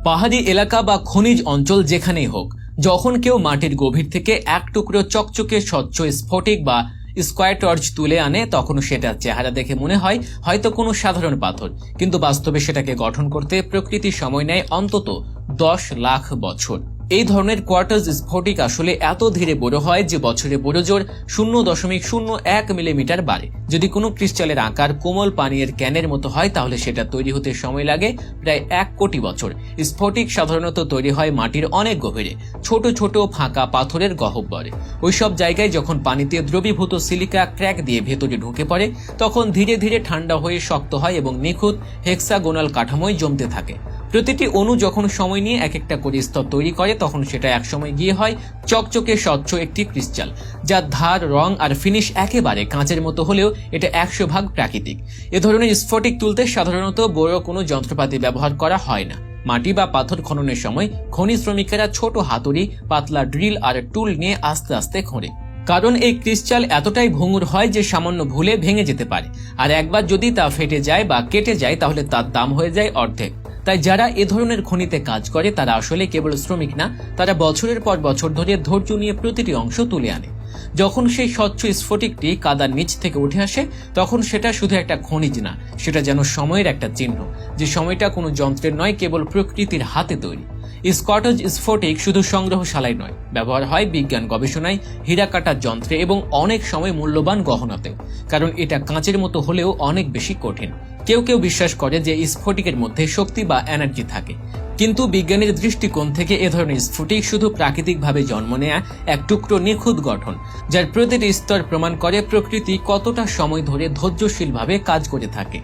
পাহাড়ি এলাকা বা খনিজ অঞ্চল যেখানেই হোক, যখন কেউ মাটির গভীর থেকে এক টুকরো চকচকে স্বচ্ছ স্ফটিক বা স্কয়ার টর্চ তুলে আনে, তখন সেটা চেহারা দেখে মনে হয় হয়তো কোনো সাধারণ পাথর, কিন্তু বাস্তবে সেটাকে গঠন করতে প্রকৃতি সময় নেয় অন্তত 10 লাখ বছর। এই ধরনের কোয়ার্টাজ স্ফটিক আসলে এত ধীরে বড় হয় যে বছরে বড় জোর 0.01 মিলিমিটার বাড়ে। যদি কোনো ক্রিস্টালের আকার কোমল পানীয়ের ক্যানের মতো হয়, তাহলে সেটা তৈরি হতে সময় লাগে প্রায় 1 কোটি বছর। স্ফটিক সাধারণত তৈরি হয় মাটির অনেক গভীরে, ছোট ছোট ফাঁকা পাথরের গহ্বরে। ওইসব জায়গায় যখন পানিতে দ্রবীভূত সিলিকা ক্র্যাক দিয়ে ভেতরে ঢুকে পড়ে, তখন ধীরে ধীরে ঠান্ডা হয়ে শক্ত হয় এবং নিখুঁত হেক্সাগোনাল কাঠামোয় জমতে থাকে। প্রতিটি অণু যখন সময় নিয়ে এক একটা করে স্তর তৈরি করে, তখন সেটা একসময় গিয়ে হয় চকচকে স্বচ্ছ একটি ক্রিস্টাল, যার ধার, রং আর ফিনিশ একেবারে কাঁচের মতো হলেও এটা 100% প্রাকৃতিক। এ ধরনের স্ফটিক তুলতে সাধারণত বড় কোনো যন্ত্রপাতি ব্যবহার করা হয় না। মাটি বা পাথর খননের সময় খনি শ্রমিকেরা ছোট হাতুড়ি, পাতলা ড্রিল আর টুল নিয়ে আস্তে আস্তে খোঁড়ে। কারণ এই ক্রিস্টাল এতটাই ভঙ্গুর হয় যে সামান্য ভুলে ভেঙে যেতে পারে, আর একবার যদি তা ফেটে যায় বা কেটে যায়, তাহলে তার দাম হয়ে যায় অর্ধেক। তাই যারা এ ধরনের খনিতে কাজ করে তারা আসলে কেবল শ্রমিক না, তারা বছরের পর বছর ধরে ধৈর্য নিয়ে প্রতিটি অংশ তুলে আনে। যখন সেই স্বচ্ছ স্ফটিকটি কাদার নিচ থেকে উঠে আসে, তখন সেটা শুধু একটা খনিজ না, সেটা যেন সময়ের একটা চিহ্ন, যে সময়টা কোনো যন্ত্রের নয়, কেবল প্রকৃতির হাতে তৈরি। স্কয়ার স্ফটিক শুধু সংগ্রহশালায় নয়, ব্যবহার হয় বিজ্ঞান গবেষণায়, হীরা কাটার যন্ত্রে এবং অনেক সময় মূল্যবান গহনাতে। কারণ এটা কাঁচের মতো হলেও অনেক বেশি কঠিন। কেউ কেউ বিশ্বাস করে যে স্ফটিকের মধ্যে শক্তি বা এনার্জি থাকে, কিন্তু বিজ্ঞানের দৃষ্টিকোণ থেকে এ ধরনের স্ফটিক শুধু প্রাকৃতিকভাবে জন্ম নেয়া এক টুকরো নিখুঁত গঠন, যার প্রতিটি স্তর প্রমাণ করে প্রকৃতি কতটা সময় ধরে ধৈর্যশীলভাবে কাজ করে থাকে।